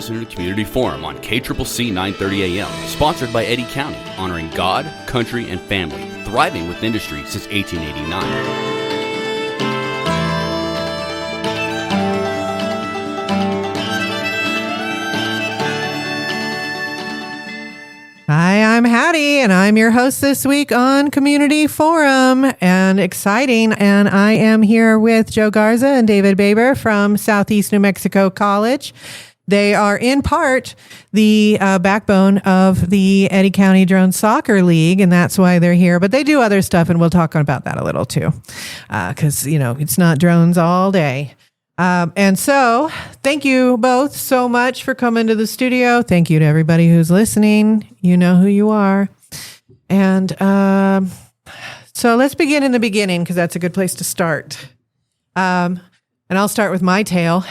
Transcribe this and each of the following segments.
listening to Community Forum on KCCC 930 AM, sponsored by Eddy County, honoring God, country, and family, thriving with industry since 1889. Hi, I'm Hattie, and I'm your host this week on Community Forum, and exciting. And I am here with Joe Garza and David Baber from Southeast New Mexico College. They are in part the backbone of the Eddy County Drone Soccer League, and that's why they're here. But they do other stuff, and we'll talk about that a little too, because, it's not drones all day. And so thank you both so much for coming to the studio. Thank you to everybody who's listening. You know who you are. And so let's begin in the beginning, because that's a good place to start. And I'll start with my tale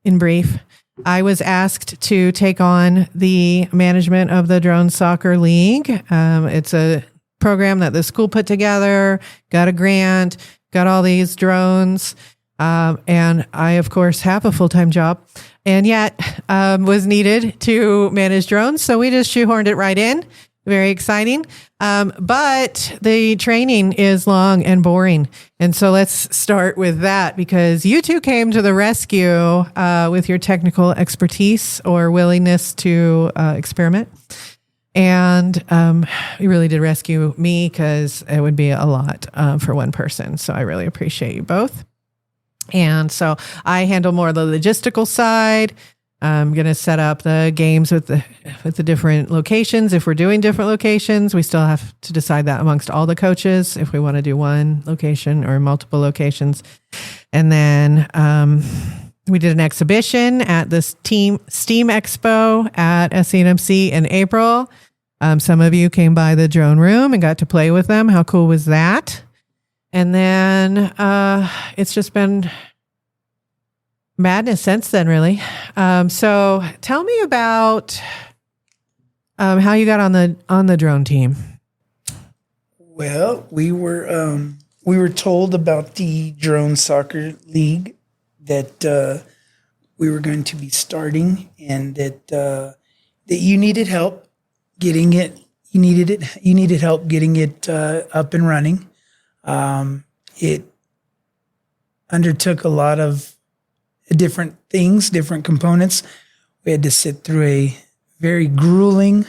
in brief. I was asked to take on the management of the Drone Soccer League. It's a program that the school put together, got a grant, got all these drones. And I, of course, have a full-time job, and yet was needed to manage drones. So we just shoehorned it right in. Very exciting. But the training is long and boring. And so let's start with that, because you two came to the rescue with your technical expertise or willingness to experiment. And you really did rescue me, because it would be a lot for one person. So I really appreciate you both. And so I handle more of the logistical side. I'm going to set up the games with the different locations. If we're doing different locations, we still have to decide that amongst all the coaches, if we want to do one location or multiple locations. And then we did an exhibition at this STEAM Expo at SCNMC in April. Some of you came by the drone room and got to play with them. How cool was that? And then it's just been madness since then, really. So tell me about how you got on the drone team. Well, we were told about the Drone Soccer League that we were going to be starting, and that you needed help getting it. You needed help getting it up and running. It undertook a lot of different things, different components. We had to sit through a very grueling,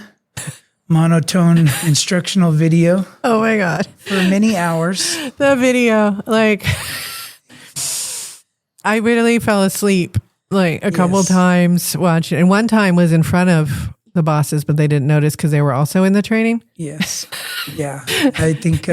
monotone instructional video. Oh my God. For many hours. The video, I really fell asleep a couple times watching. And one time was in front of the bosses, but they didn't notice because they were also in the training. Yes. Yeah. I think,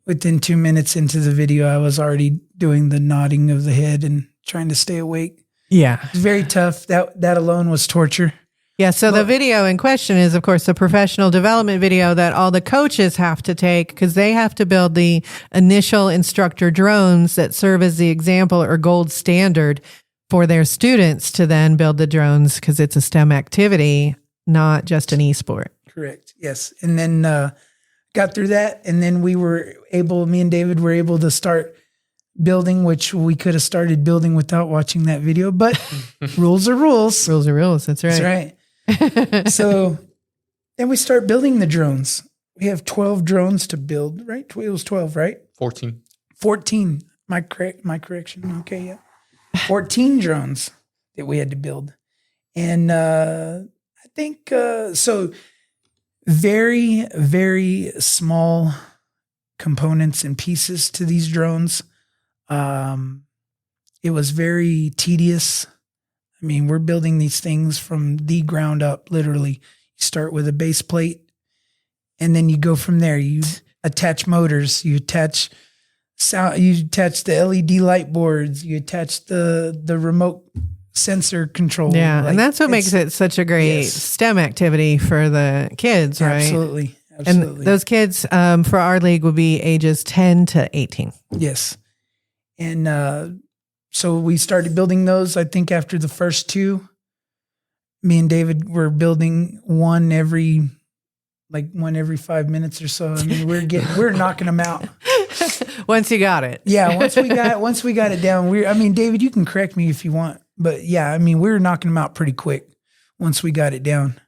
within 2 minutes into the video, I was already doing the nodding of the head and trying to stay awake. Yeah. It was very tough. That alone was torture. Yeah. So the video in question is, of course, the professional development video that all the coaches have to take, because they have to build the initial instructor drones that serve as the example or gold standard for their students to then build the drones, because it's a STEM activity, not just an e-sport. Correct. Yes. And then, got through that, and then me and David were able to start building, which we could have started building without watching that video, but rules are rules. Rules are rules. That's right. That's right. So then we start building the drones. We have 12 drones to build, right? It was 12, right? 14. 14. My correction. Okay, yeah. 14 drones that we had to build. And I think, so very, very small components and pieces to these drones. It was very tedious. I mean, we're building these things from the ground up, literally. You start with a base plate, and then you go from there. You attach motors, you attach sound, you attach the LED light boards, you attach the remote sensor control. Yeah, and that's what makes it such a great STEM activity for the kids, right? Absolutely. And those kids for our league would be ages 10 to 18. Yes. And so we started building those, I think, after the first two. Me and David were building one every 5 minutes or so. I mean, we're knocking them out. Once you got it. Yeah, once we got it down, David, you can correct me if you want. But yeah, I mean, we were knocking them out pretty quick. once we got it down.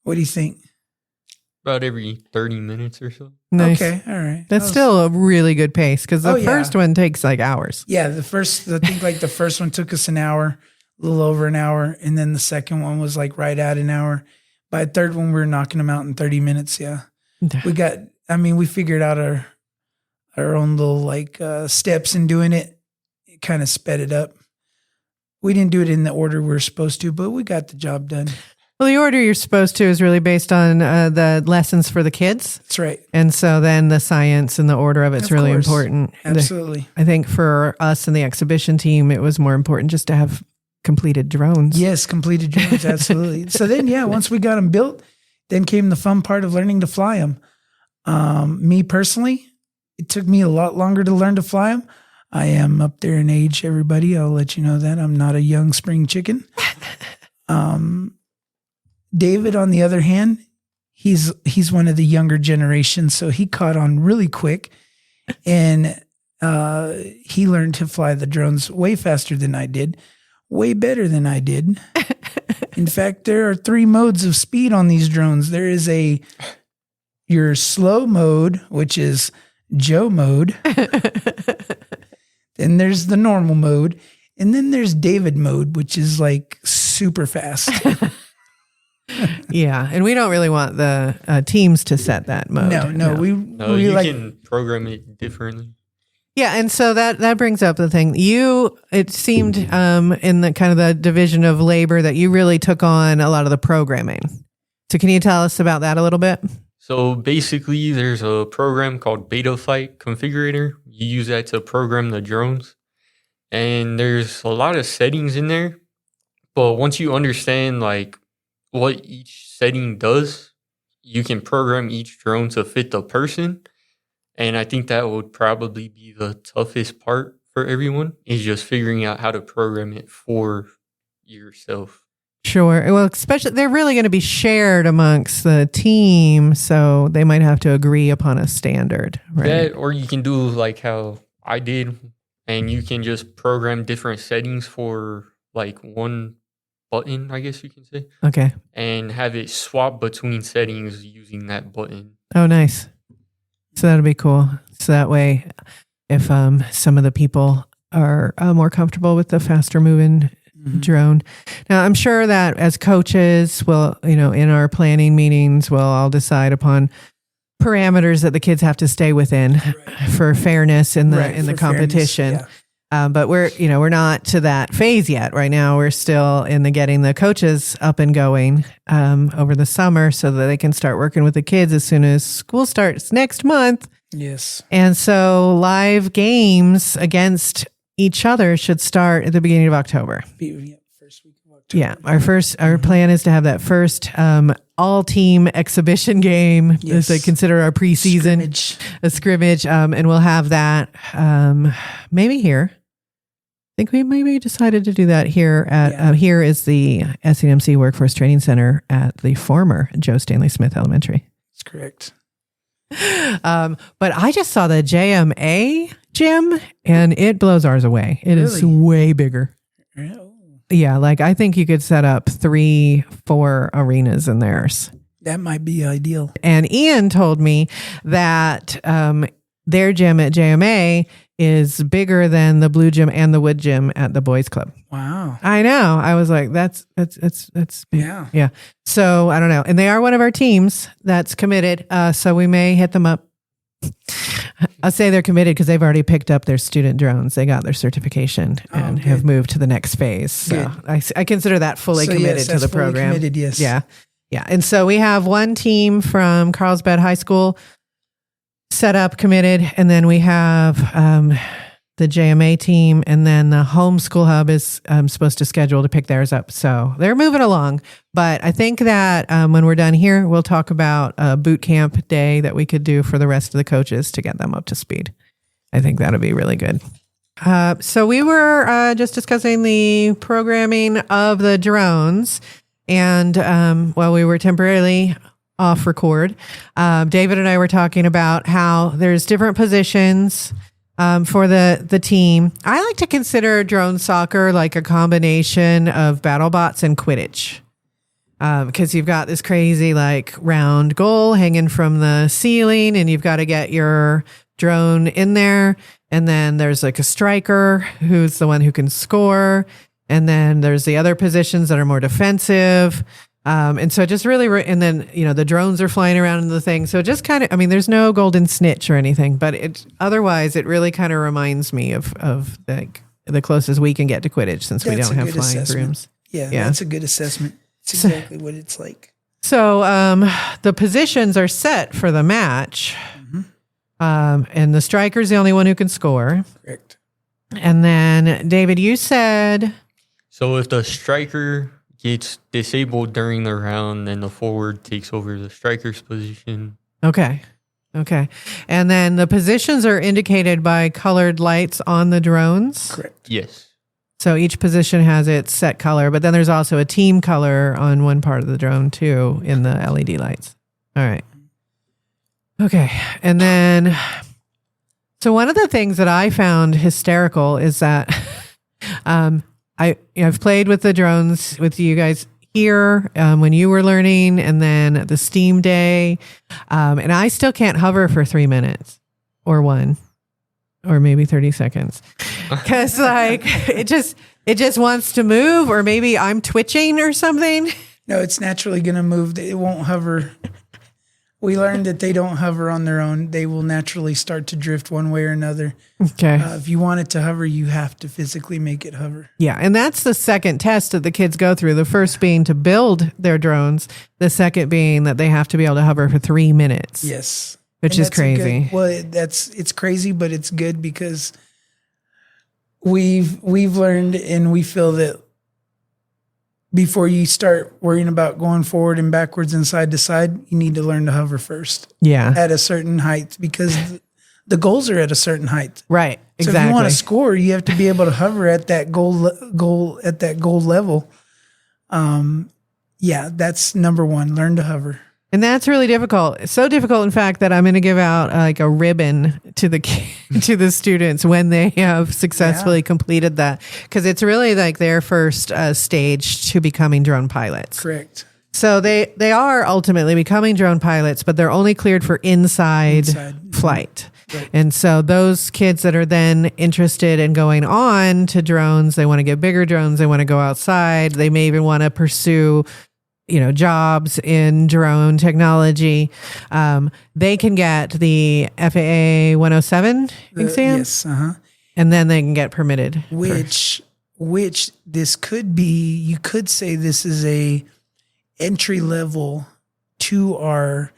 What do you think? About every 30 minutes or so. Nice. Okay, all right. That's still a really good pace because the first one takes like hours. Yeah, I think like the first one took us an hour, a little over an hour, and then the second one was like right at an hour. By the third one, we were knocking them out in 30 minutes. Yeah, we figured out our own little like steps in doing it. It kind of sped it up. We didn't do it in the order we were supposed to, but we got the job done. Well, the order you're supposed to is really based on the lessons for the kids. That's right. And so then the science and the order of it's really important. Absolutely. I think for us and the exhibition team, it was more important just to have completed drones. Yes, completed drones. Absolutely. So then, once we got them built, then came the fun part of learning to fly them. Me personally, it took me a lot longer to learn to fly them. I am up there in age, everybody. I'll let you know that. I'm not a young spring chicken. David, on the other hand, he's one of the younger generation, so he caught on really quick, and he learned to fly the drones way faster than I did, way better than I did. In fact, there are 3 modes of speed on these drones. There is your slow mode, which is Joe mode. Then there's the normal mode, and then there's David mode, which is like super fast. Yeah, and we don't really want the teams to set that mode. No. You can program it differently. Yeah, and so that brings up the thing. It seemed in the kind of the division of labor that you really took on a lot of the programming. So can you tell us about that a little bit? So basically, there's a program called Beta Flight Configurator. You use that to program the drones. And there's a lot of settings in there. But once you understand like what each setting does, you can program each drone to fit the person. And I think that would probably be the toughest part for everyone, is just figuring out how to program it for yourself. Sure. Well, especially they're really going to be shared amongst the team, so they might have to agree upon a standard, right? That, or you can do like how I did, and you can just program different settings for like one button, I guess you can say. Okay. And have it swap between settings using that button. Oh, nice. So that'll be cool. So that way, if some of the people are more comfortable with the faster moving drone. Now, I'm sure that as coaches, we'll, in our planning meetings, we'll all decide upon parameters that the kids have to stay within for fairness in the competition. Fairness, but we're not to that phase yet. Right now, we're still in the getting the coaches up and going over the summer so that they can start working with the kids as soon as school starts next month. Yes. And so live games against each other should start at the beginning of October. First week of October. Yeah. Our plan is to have that first all team exhibition game, as they consider our preseason scrimmage. And we'll have that maybe here. I think we maybe decided to do that here at here is the SNMC Workforce Training Center at the former Joe Stanley Smith Elementary. That's correct. But I just saw the JMA gym and it blows ours away. It is way bigger. Yeah, like I think you could set up 3-4 arenas in theirs. That might be ideal. And Ian told me that their gym at JMA is bigger than the blue gym and the wood gym at the boys club. Wow. I know. I was like, that's big. Yeah. So I don't know. And they are one of our teams that's committed. So we may hit them up. I'll say they're committed because they've already picked up their student drones. They got their certification and have moved to the next phase. So I consider that fully committed to the program. Committed, yes. Yeah. Yeah. And so we have one team from Carlsbad High School set up, committed, and then we have the JMA team, and then the homeschool hub is supposed to schedule to pick theirs up. So they're moving along. But I think that when we're done here, we'll talk about a boot camp day that we could do for the rest of the coaches to get them up to speed. I think that'll be really good. So we were just discussing the programming of the drones, and while we were temporarily off record, David and I were talking about how there's different positions for the team. I like to consider drone soccer like a combination of BattleBots and Quidditch. Because you've got this crazy like round goal hanging from the ceiling, and you've got to get your drone in there. And then there's like a striker who's the one who can score. And then there's the other positions that are more defensive. And so it just really, and then, the drones are flying around in the thing. So it just kind of, there's no golden snitch or anything, but otherwise it really kind of reminds me of the closest we can get to Quidditch since we don't have flying brooms. Yeah, that's a good assessment. It's exactly what it's like. So the positions are set for the match. And the striker's the only one who can score. Correct. And then, David, you said... So if the striker gets disabled during the round, then the forward takes over the striker's position. Okay. And then the positions are indicated by colored lights on the drones? Correct. Yes. So each position has its set color, but then there's also a team color on one part of the drone too in the LED lights. All right. Okay. And then, so one of the things that I found hysterical is that I've played with the drones with you guys here when you were learning, and then the Steam Day, and I still can't hover for 3 minutes or one. Or maybe 30 seconds. Because like it just wants to move, or maybe I'm twitching or something. No, it's naturally going to move. It won't hover. We learned that they don't hover on their own. They will naturally start to drift one way or another. Okay. If you want it to hover, you have to physically make it hover. Yeah. And that's the second test that the kids go through. The first being to build their drones. The second being that they have to be able to hover for 3 minutes. Yes. Which is crazy. It's crazy, but it's good because we've learned, and we feel that before you start worrying about going forward and backwards and side to side, you need to learn to hover first. Yeah. At a certain height, because the goals are at a certain height. Right. So Exactly. if you want to score, you have to be able to hover at that goal level. Yeah, that's number one. Learn to hover. And that's really difficult. It's so difficult, in fact, that I'm going to give out like a ribbon to the students when they have successfully completed that, because it's really like their first stage to becoming drone pilots. Correct. So they are ultimately becoming drone pilots, but they're only cleared for inside flight. Right. And so those kids that are then interested in going on to drones, they want to get bigger drones, they want to go outside, they may even want to pursue jobs in drone technology. They can get the FAA 107 exam. Yes. And then they can get permitted. Which this could be, you could say this is a entry level to our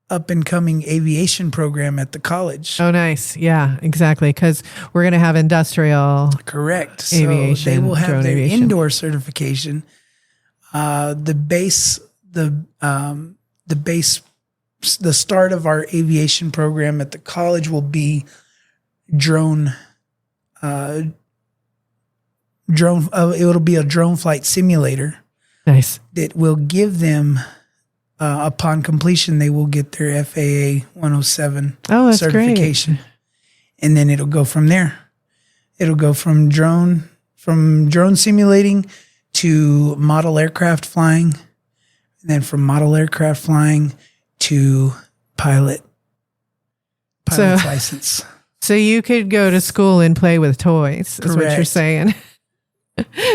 up and coming aviation program at the college. Oh, nice. Yeah, exactly. Because we're going to have industrial. Correct. Aviation. So they will have their aviation. Indoor certification. The start of our aviation program at the college will be drone. It'll be a drone flight simulator. Nice. That will give them, upon completion, they will get their FAA 107 certification. Great. And then it'll go from there. It'll go from drone simulating to model aircraft flying, and then from model aircraft flying to pilot's license. So you could go to school and play with toys, is what you're saying.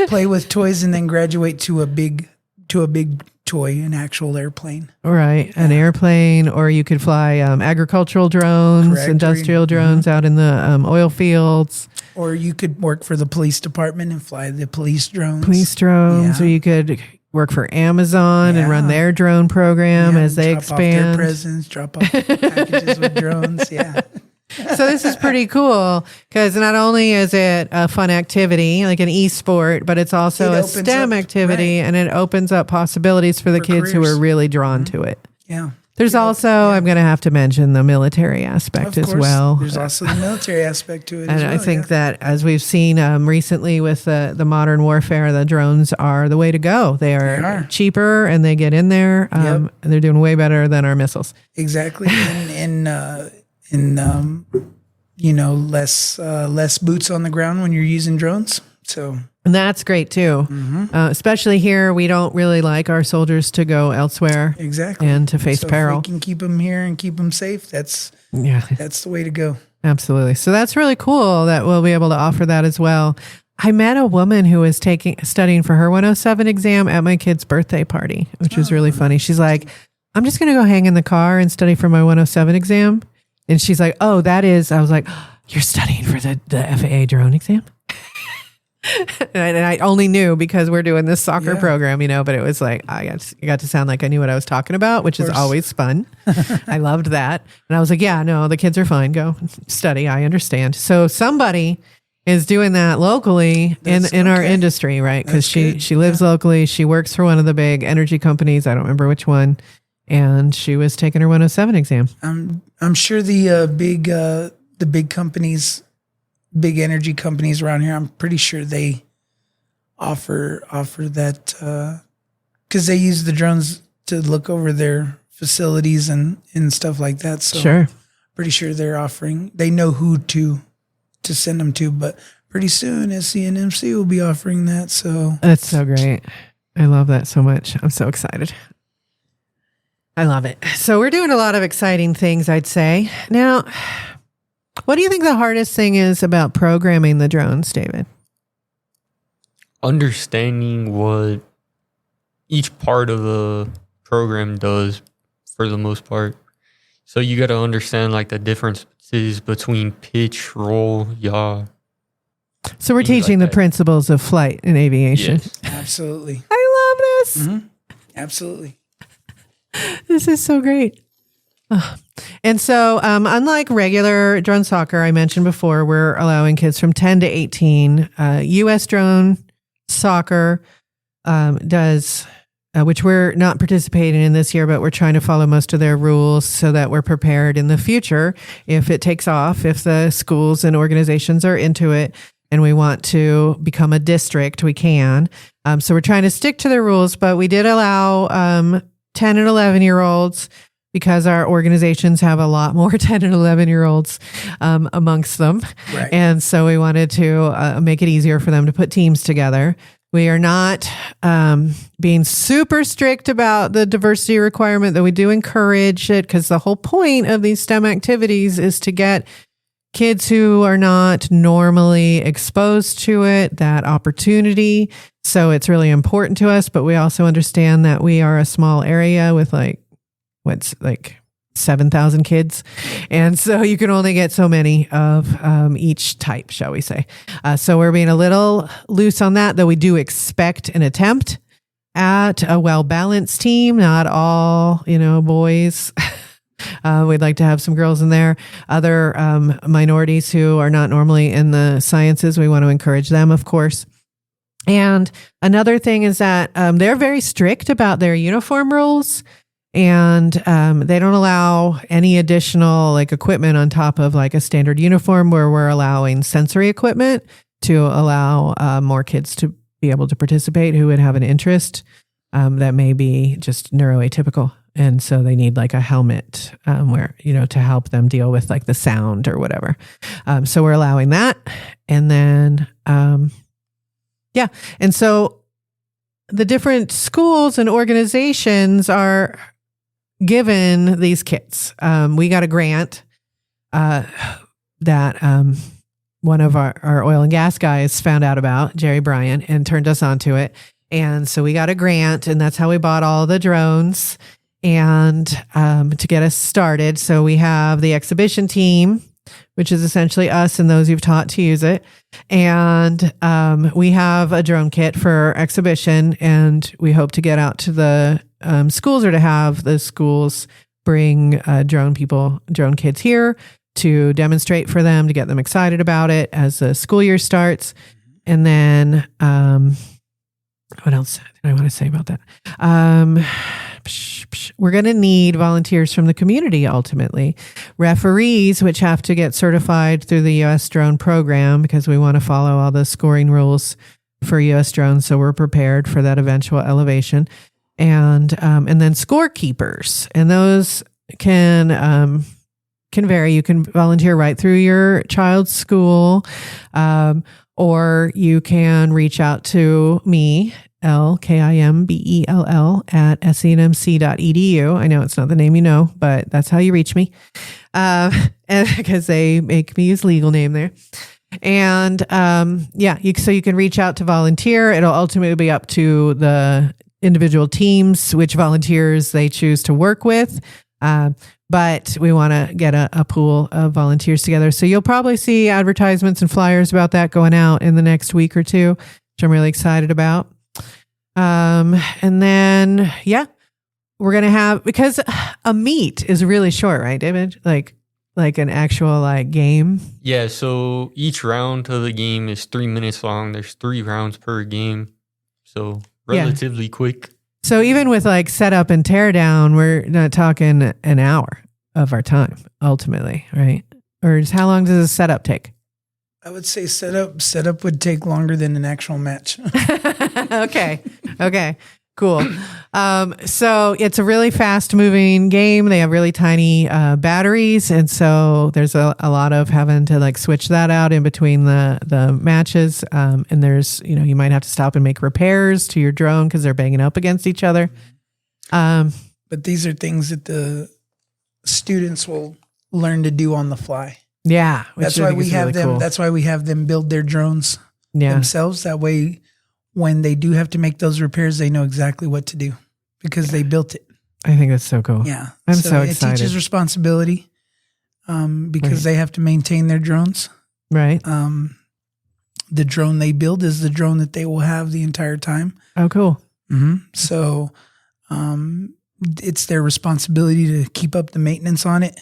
Play with toys and then graduate to a big toy, an actual airplane. Right, an airplane, or you could fly agricultural drones, industrial drones out in the oil fields. Or you could work for the police department and fly the police drones. Or you could work for Amazon and run their drone program as they expand. Drop off their presents, drop off packages with drones. Yeah. So this is pretty cool because not only is it a fun activity, like an e-sport, but it's also a STEM activity, and it opens up possibilities for the kids who are really drawn to it. Yeah. There's also, I'm going to have to mention the military aspect as well. There's also the military aspect to it. And I think that as we've seen recently with the modern warfare, the drones are the way to go. They are cheaper and they get in there and they're doing way better than our missiles. Exactly. And less boots on the ground when you're using drones. So And that's great too. Especially here, we don't really like our soldiers to go elsewhere. Exactly. And to face peril. If we can keep them here and keep them safe, that's the way to go. Absolutely. So that's really cool that we'll be able to offer that as well. I met a woman who was studying for her 107 exam at my kid's birthday party, which was really funny. She's like, I'm just going to go hang in the car and study for my 107 exam. And she's like, oh, that is, I was like, oh, you're studying for the FAA drone exam? and I only knew because we're doing this soccer program, but it was like, I got to sound like I knew what I was talking about, which is always fun. I loved that. And I was like, yeah, no, the kids are fine. Go study. I understand. So somebody is doing that locally in our industry, right? Because she lives locally. She works for one of the big energy companies. I don't remember which one. And she was taking her 107 exam. I'm sure the big companies, big energy companies around here, I'm pretty sure they offer that because they use the drones to look over their facilities and stuff like that. So sure. Pretty sure they know who to send them to, but pretty soon SCNMC will be offering that. So that's so great. I love that so much. I'm so excited. I love it. So we're doing a lot of exciting things, I'd say. Now, what do you think the hardest thing is about programming the drones, David? Understanding what each part of the program does for the most part. So you got to understand like the differences between pitch, roll, yaw. So we're teaching the principles of flight and aviation. Yes. Absolutely. I love this. Mm-hmm. Absolutely. This is so great. And so, unlike regular drone soccer, I mentioned before, we're allowing kids from 10 to 18. U.S. drone soccer does, which we're not participating in this year, but we're trying to follow most of their rules so that we're prepared in the future if it takes off, if the schools and organizations are into it and we want to become a district, we can. So we're trying to stick to the rules, but we did allow 10 and 11-year-olds because our organizations have a lot more 10 and 11-year-olds amongst them. Right. And so we wanted to make it easier for them to put teams together. We are not being super strict about the diversity requirement, though we do encourage it because the whole point of these STEM activities is to get kids who are not normally exposed to it that opportunity. So it's really important to us, but we also understand that we are a small area with 7,000 kids. And so you can only get so many of each type, shall we say. So we're being a little loose on that, though we do expect an attempt at a well-balanced team, not all, boys. We'd like to have some girls in there. Other minorities who are not normally in the sciences, we want to encourage them, of course. And another thing is that they're very strict about their uniform rules. And they don't allow any additional equipment on top of a standard uniform, where we're allowing sensory equipment to allow more kids to be able to participate who would have an interest that may be just neuroatypical. And so they need a helmet where, to help them deal with the sound or whatever. So we're allowing that. And then, And so the different schools and organizations are given these kits. We got a grant that one of our oil and gas guys found out about, Jerry Bryan, and turned us onto it. And so we got a grant, and that's how we bought all the drones and to get us started. So we have the exhibition team, which is essentially us and those you've taught to use it. And we have a drone kit for exhibition, and we hope to get out to the schools, or to have the schools bring drone kids here to demonstrate for them, to get them excited about it as the school year starts. And then what else did I want to say about that? We're going to need volunteers from the community, ultimately. Referees, which have to get certified through the U.S. drone program, because we want to follow all the scoring rules for U.S. drones. So we're prepared for that eventual elevation. And then scorekeepers, and those can can vary. You can volunteer right through your child's school, or you can reach out to me, LKIMBELL at senmc.edu. I know it's not the name you know, but that's how you reach me, because they make me use legal name there. And so you can reach out to volunteer. It'll ultimately be up to the individual teams which volunteers they choose to work with. But we want to get a pool of volunteers together. So you'll probably see advertisements and flyers about that going out in the next week or two, which I'm really excited about. And then, we're going to have, because a meet is really short, right, David? Like an actual game. Yeah. So each round of the game is 3 minutes long. There's 3 rounds per game. So relatively quick. So even with setup and tear down, we're not talking an hour of our time ultimately, right? Or how long does a setup take? I would say setup would take longer than an actual match. Okay. Cool. So it's a really fast moving game. They have really tiny batteries. And so there's a lot of having to switch that out in between the matches. And there's, you might have to stop and make repairs to your drone because they're banging up against each other. But these are things that the students will learn to do on the fly. Yeah. That's why we have really them. cool. That's why we have them build their drones themselves. That way, when they do have to make those repairs, they know exactly what to do because they built it. I think that's so cool. Yeah. I'm so excited. It teaches responsibility because they have to maintain their drones. Right. The drone they build is the drone that they will have the entire time. Oh, cool. Mm-hmm. So it's their responsibility to keep up the maintenance on it,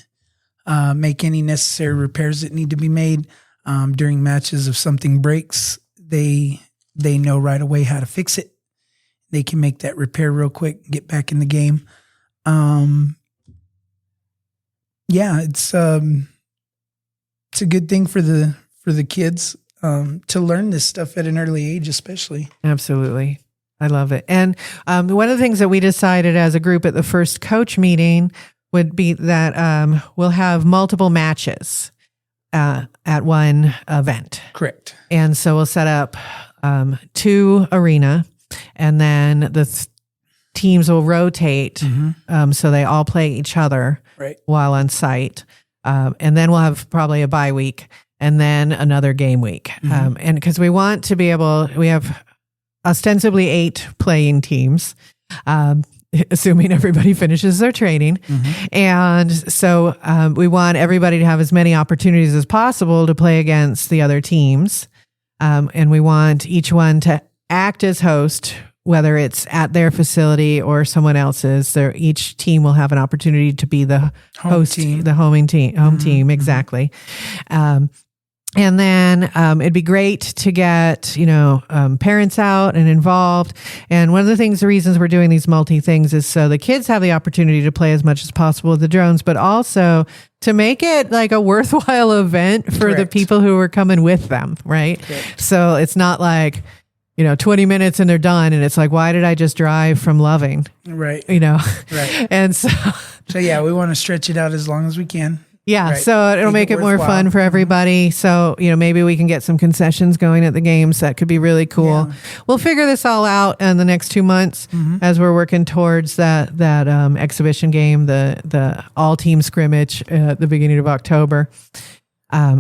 make any necessary repairs that need to be made during matches. If something breaks, they know right away how to fix it. They can make that repair real quick, get back in the game. It's a good thing for the kids to learn this stuff at an early age, especially. Absolutely. I love it. And one of the things that we decided as a group at the first coach meeting would be that we'll have multiple matches at one event. Correct. And so we'll set up 2 arena, and then the teams will rotate so they all play each other while on site. And then we'll have probably a bye week and then another game week. And because we want to be able, we have ostensibly 8 playing teams, assuming everybody finishes their training. And so we want everybody to have as many opportunities as possible to play against the other teams. And we want each one to act as host, whether it's at their facility or someone else's. Each team will have an opportunity to be the host team, the home team, exactly. And then it'd be great to get, parents out and involved. And one of the reasons we're doing these multi things is so the kids have the opportunity to play as much as possible with the drones, but also to make it a worthwhile event for the people who are coming with them, right? Correct. So it's not 20 minutes and they're done. And it's why did I just drive from Loving? Right. Right. And so we want to stretch it out as long as we can. Yeah, so it'll make it more fun for everybody. So, maybe we can get some concessions going at the games. That could be really cool. Yeah. We'll figure this all out in the next 2 months as we're working towards that exhibition game, the all-team scrimmage at the beginning of October,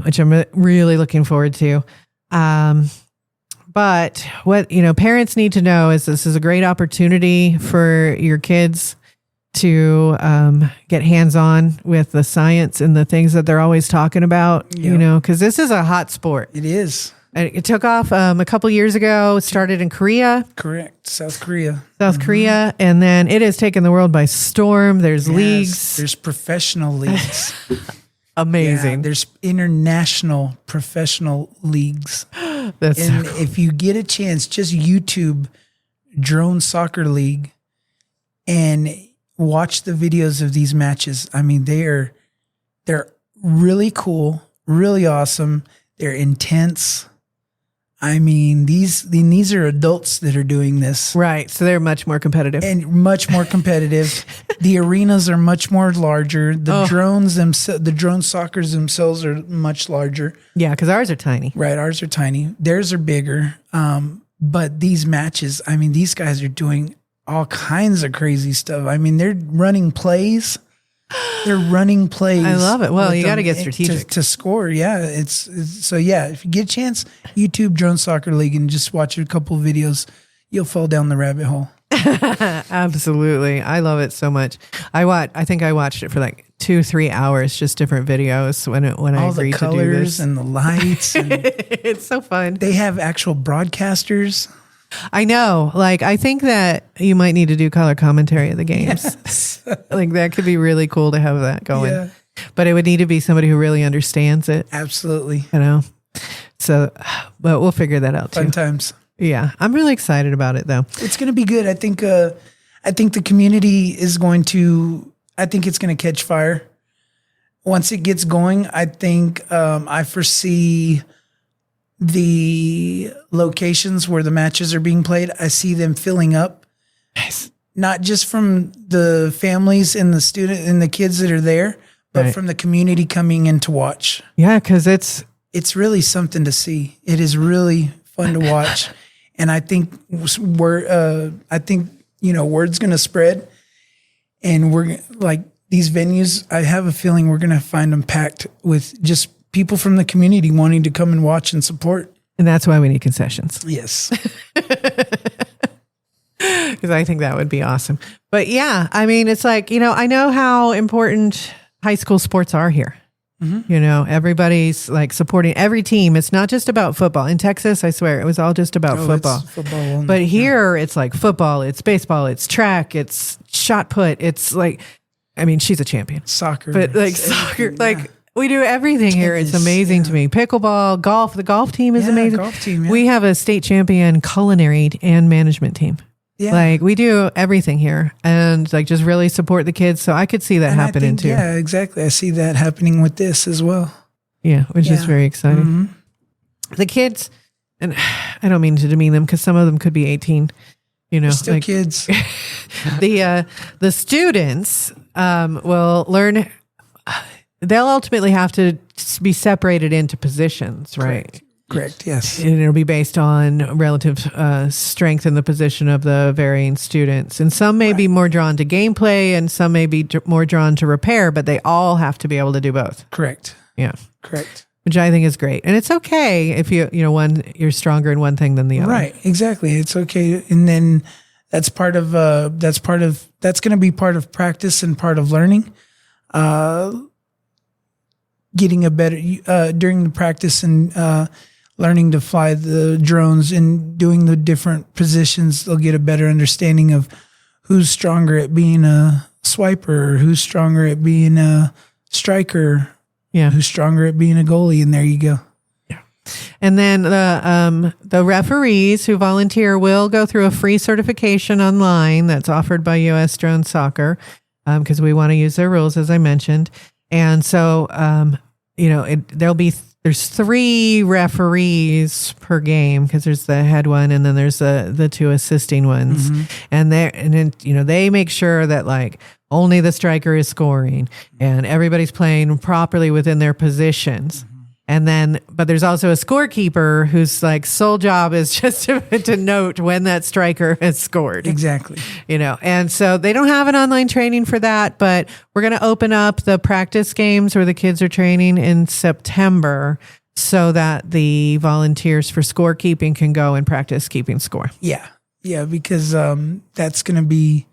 which I'm really looking forward to. But what, parents need to know is this is a great opportunity for your kids to get hands-on with the science and the things that they're always talking about, because this is a hot sport. It is. It took off a couple years ago. It started in Korea. Correct. South Korea. Korea. And then it has taken the world by storm. There's leagues. There's professional leagues. Amazing. Yeah, there's international professional leagues. That's and so cool. If you get a chance, just YouTube Drone Soccer League and watch the videos of these matches. I mean, they're really cool, really awesome. They're intense. I mean, these are adults that are doing this. Right. So they're much more competitive. And much more competitive. The arenas are much more larger. The drones the drone soccers themselves are much larger. Yeah, because ours are tiny. Right, ours are tiny. Theirs are bigger. But these matches, I mean, these guys are doing all kinds of crazy stuff. I mean, they're running plays. I love it. Well, you got to get strategic to score. Yeah, it's so yeah. If you get a chance, YouTube Drone Soccer League and just watch a couple of videos, you'll fall down the rabbit hole. Absolutely, I love it so much. I think I watched it for like 2-3 hours, just different videos when I agreed to do this. All the colors and the lights. And it's so fun. They have actual broadcasters. I know. Like, I think that you might need to do color commentary of the games. Yes. Like, that could be really cool to have that going. Yeah. But it would need to be somebody who really understands it. Absolutely. You know? So, but we'll figure that out too. Fun times. Yeah. I'm really excited about it though. It's going to be good. I think the community is going to, I think it's going to catch fire. Once it gets going, I think I foresee the locations where the matches are being played, I see them filling up. Nice. Not just from the families and the student and the kids that are there, but from the community coming in to watch. Yeah, because it's really something to see. It is really fun to watch, and I think word's going to spread, and we're like these venues. I have a feeling we're going to find them packed with just people from the community wanting to come and watch and support. And that's why we need concessions. Yes. Because I think that would be awesome. But yeah, I mean, it's like, I know how important high school sports are here. Mm-hmm. Everybody's like supporting every team. It's not just about football. In Texas, I swear, it was all just about football. Football. But here, it's like football, it's baseball, it's track, it's shot put. It's like, I mean, she's a champion. Soccer. But like soccer, like... We do everything here. It's amazing to me. Pickleball, golf. The golf team is amazing. Golf team, yeah. We have a state champion culinary and management team. Yeah. Like we do everything here and like just really support the kids. So I could see that happening too. Yeah, exactly. I see that happening with this as well. Yeah, which is very exciting. Mm-hmm. The kids, and I don't mean to demean them because some of them could be 18. They're still like, kids. The students will learn. They'll ultimately have to be separated into positions, right? Correct, yes. And it'll be based on relative strength in the position of the varying students. And some may be more drawn to gameplay and some may be more drawn to repair, but they all have to be able to do both. Correct. Yeah. Correct. Which I think is great. And it's okay if you're stronger in one thing than the other. Right, exactly. It's okay. And then that's going to be part of practice and part of learning. Getting a better during the practice and learning to fly the drones and doing the different positions, they'll get a better understanding of who's stronger at being a swiper, who's stronger at being a striker, who's stronger at being a goalie, and there you go. Yeah. And then the referees who volunteer will go through a free certification online that's offered by U.S. Drone Soccer because we want to use their rules, as I mentioned. And so, there's 3 referees per game because there's the head one and then there's the 2 assisting ones. Mm-hmm. They make sure that like only the striker is scoring and everybody's playing properly within their positions. And then, but there's also a scorekeeper whose like sole job is just to note when that striker has scored. Exactly. And so they don't have an online training for that, but we're going to open up the practice games where the kids are training in September so that the volunteers for scorekeeping can go and practice keeping score. Yeah. Yeah. Because that's going to be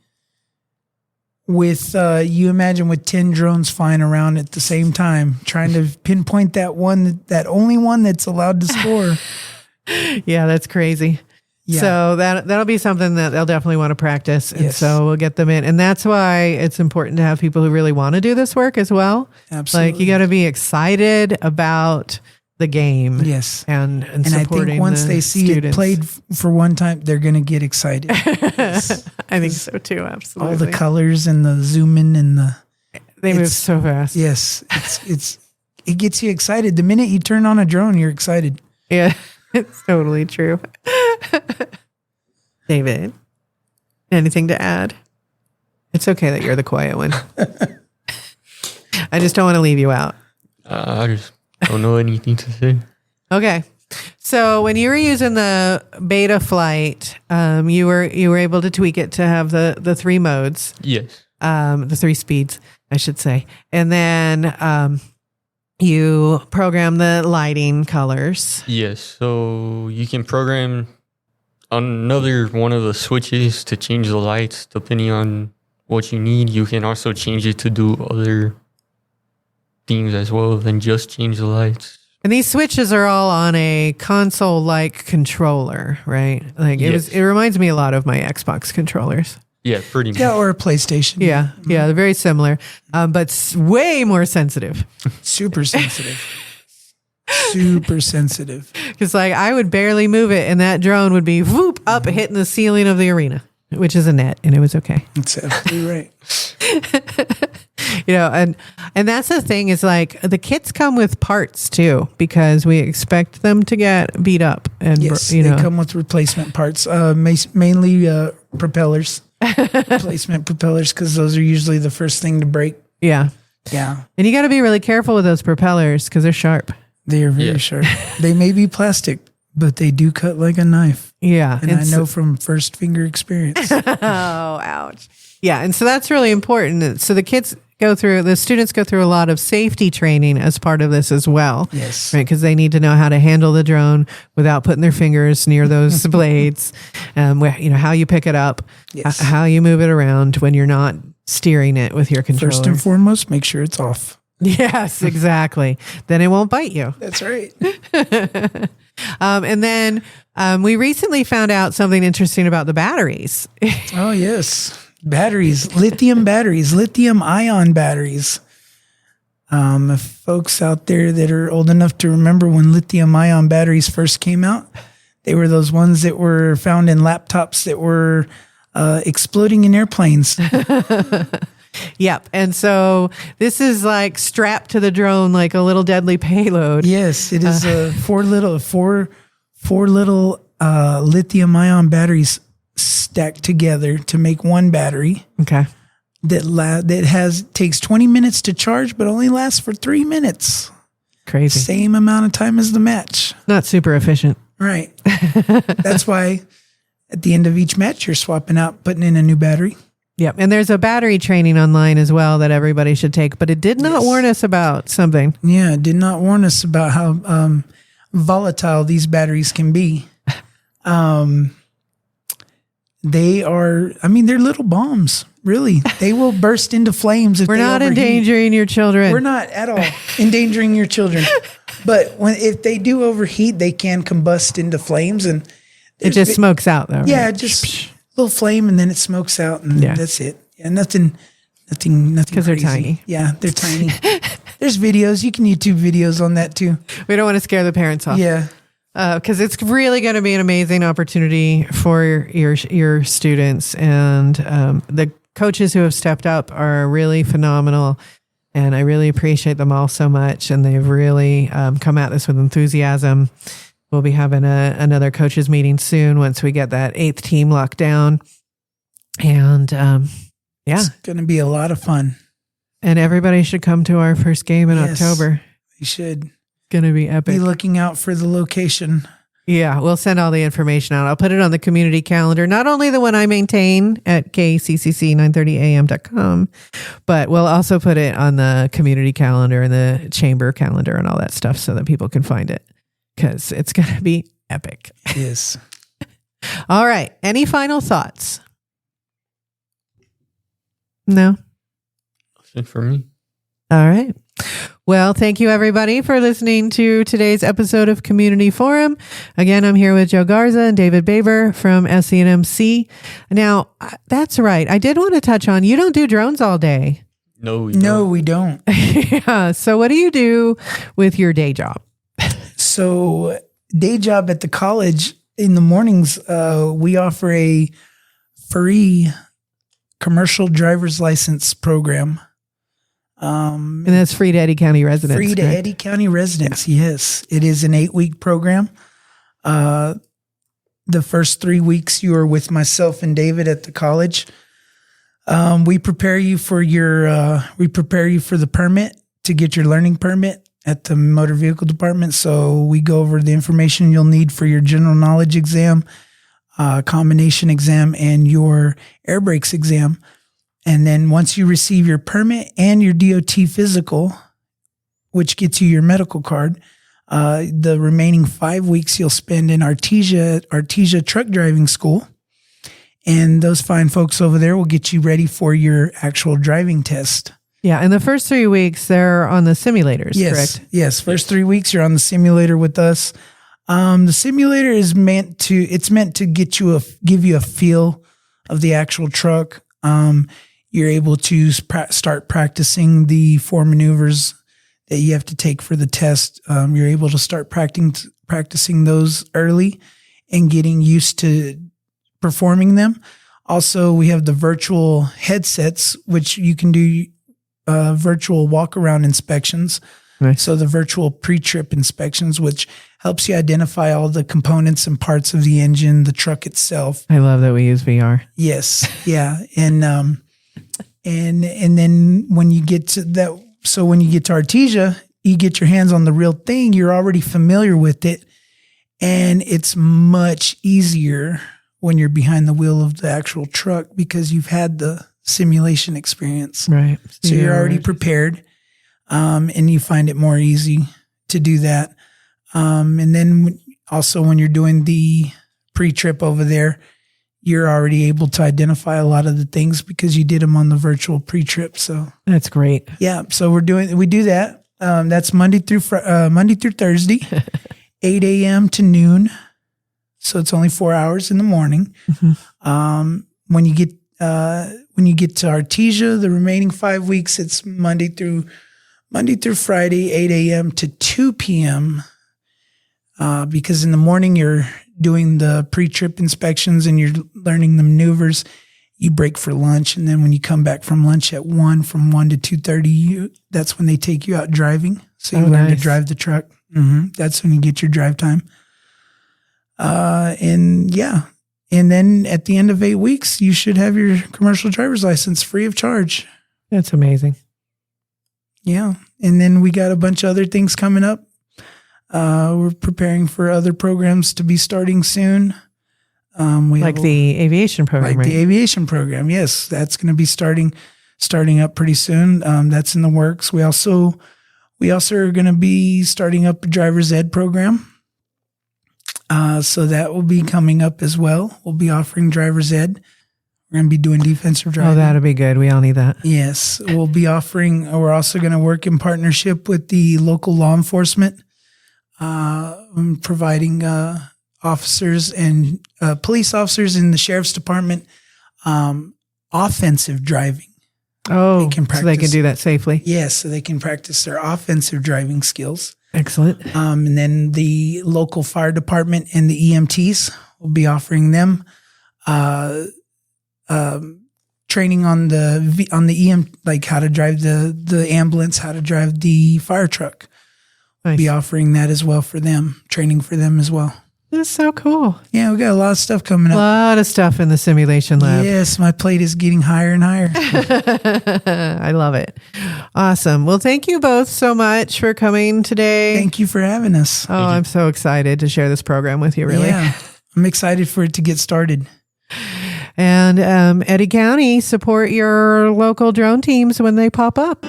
with, you imagine with 10 drones flying around at the same time, trying to pinpoint that only one that's allowed to score. Yeah, that's crazy. Yeah. So that'll be something that they'll definitely want to practice. And so we'll get them in. And that's why it's important to have people who really want to do this work as well. Absolutely. Like you got to be excited about the game. Yes. And supporting I think once they see students. It played for one time, they're going to get excited. I think so too. Absolutely. All the colors and the zoom in and they move so fast. Yes. It gets you excited. The minute you turn on a drone, you're excited. Yeah. It's totally true. David, anything to add? It's okay that you're the quiet one. I just don't want to leave you out. I just don't know anything to say. Okay. So when you were using the beta flight, you were able to tweak it to have the 3 modes. Yes. The 3 speeds, I should say. And then you program the lighting colors. Yes. So you can program another one of the switches to change the lights depending on what you need. You can also change it to do other things as well than just change the lights. And these switches are all on a console-like controller, right? Like it reminds me a lot of my Xbox controllers. Yeah, pretty much. Yeah, or a PlayStation. Yeah, they're very similar, but way more sensitive. Super sensitive. Super sensitive. Because like I would barely move it, and that drone would be whoop up hitting the ceiling of the arena, which is a net, and it was okay. That's absolutely right. And that's the thing is like the kits come with parts too, because we expect them to get beat up. And Yes, they come with replacement parts, mainly propellers, replacement propellers, because those are usually the first thing to break. Yeah. Yeah. And you got to be really careful with those propellers because they're sharp. They are very sharp. They may be plastic, but they do cut like a knife. Yeah. And I know from first finger experience. Oh, ouch. Yeah. And so that's really important. So the students go through a lot of safety training as part of this as well. Yes. Right. Because they need to know how to handle the drone without putting their fingers near those blades. How you pick it up, how you move it around when you're not steering it with your controller. First and foremost, make sure it's off. Yes, exactly. Then it won't bite you. That's right. And then we recently found out something interesting about the batteries. Oh, yes. Batteries, lithium ion batteries. If folks out there that are old enough to remember when lithium ion batteries first came out, they were those ones that were found in laptops that were exploding in airplanes. Yep. And so this is like strapped to the drone like a little deadly payload. Yes, it is four little lithium ion batteries stacked together to make one battery. Okay. That takes 20 minutes to charge, but only lasts for 3 minutes. Crazy. Same amount of time as the match. Not super efficient. Right. That's why at the end of each match, you're swapping out, putting in a new battery. Yep. And there's a battery training online as well that everybody should take, but it did not warn us about something. Yeah, it did not warn us about how volatile these batteries can be. They're little bombs, really. They will burst into flames if We're they not overheat. endangering your children. We're not at all endangering your children. But if they do overheat, they can combust into flames, and it just smokes out though. Yeah, right? just a little flame, and then it smokes out, and that's it. Yeah, nothing because they're crazy. tiny. Yeah, they're tiny. There's videos. You can YouTube videos on that too. We don't want to scare the parents off. Yeah. Because it's really going to be an amazing opportunity for your students, and the coaches who have stepped up are really phenomenal, and I really appreciate them all so much, and they've really come at this with enthusiasm. We'll be having another coaches meeting soon once we get that 8th team locked down, and it's going to be a lot of fun. And everybody should come to our first game in October. They should. Going to be epic. Be looking out for the location. Yeah, we'll send all the information out. I'll put it on the community calendar, not only the one I maintain at kccc930am.com, but we'll also put it on the community calendar and the chamber calendar and all that stuff so that people can find it, because it's going to be epic. Yes. All right. Any final thoughts? No? That's it for me. All right. Well, thank you everybody for listening to today's episode of Community Forum. Again, I'm here with Joe Garza and David Baber from SCNMC. Now, that's right. I did want to touch on, you don't do drones all day. No, we don't. Yeah. So what do you do with your day job? So day job at the college in the mornings, we offer a free commercial driver's license program. And that's free to Eddy County residents. Free to Eddy County residents, yes. It is an 8-week program. The first 3 weeks you are with myself and David at the college. We prepare you for the permit to get your learning permit at the motor vehicle department. So we go over the information you'll need for your general knowledge exam, combination exam, and your air brakes exam. And then once you receive your permit and your DOT physical, which gets you your medical card, the remaining 5 weeks you'll spend in Artesia truck driving school. And those fine folks over there will get you ready for your actual driving test. Yeah. And the first 3 weeks, they're on the simulators, correct? Yes. First 3 weeks, you're on the simulator with us. The simulator is meant to give you a feel of the actual truck. You're able to start practicing the 4 maneuvers that you have to take for the test. You're able to start practicing those early and getting used to performing them. Also, we have the virtual headsets, which you can do virtual walk-around inspections. Nice. So the virtual pre-trip inspections, which helps you identify all the components and parts of the engine, the truck itself. I love that we use VR. Yes. Yeah. And then when you get to that, so when you get to Artesia, you get your hands on the real thing. You're already familiar with it. And it's much easier when you're behind the wheel of the actual truck because you've had the simulation experience. Right. So you're already prepared. And you find it more easy to do that. And then also when you're doing the pre-trip over there, you're already able to identify a lot of the things because you did them on the virtual pre-trip. So that's great. Yeah. So we do that. That's Monday through Thursday, 8 a.m. to noon. So it's only 4 hours in the morning. Mm-hmm. When you get to Artesia, the remaining 5 weeks, it's Monday through Friday, 8 a.m. to 2 p.m. Because in the morning you're doing the pre-trip inspections and you're learning the maneuvers. You break for lunch, and then when you come back from lunch at 1, from 1 to 2:30, that's when they take you out driving. So you learn to drive the truck. Mm-hmm. That's when you get your drive time. And then at the end of 8 weeks, you should have your commercial driver's license free of charge. That's amazing. Yeah. And then we got a bunch of other things coming up. We're preparing for other programs to be starting soon. The aviation program, right? The aviation program. Yes. That's going to be starting up pretty soon. That's in the works. We also are going to be starting up a driver's ed program. So that will be coming up as well. We'll be offering driver's ed. We're going to be doing defensive driving. Oh, that'll be good. We all need that. Yes. We're also going to work in partnership with the local law enforcement, providing officers and police officers in the sheriff's department offensive driving. Oh, so they can do that safely? Yes, so they can practice their offensive driving skills. Excellent. And then the local fire department and the EMTs will be offering them training on the like how to drive the ambulance, how to drive the fire truck. Nice. We'll be offering that as well for them, training for them as well. That's so cool. Yeah, we got a lot of stuff coming up. A lot of stuff in the simulation lab. Yes, my plate is getting higher and higher. I love it. Awesome. Well, thank you both so much for coming today. Thank you for having us. Oh, I'm so excited to share this program with you, really. Yeah, I'm excited for it to get started. And Eddy County, support your local drone teams when they pop up.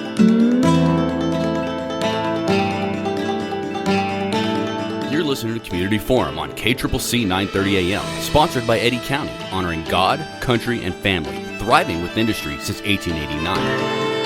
You're listening to Community Forum on KCCC 930 AM, sponsored by Eddy County, honoring God, country, and family, thriving with industry since 1889.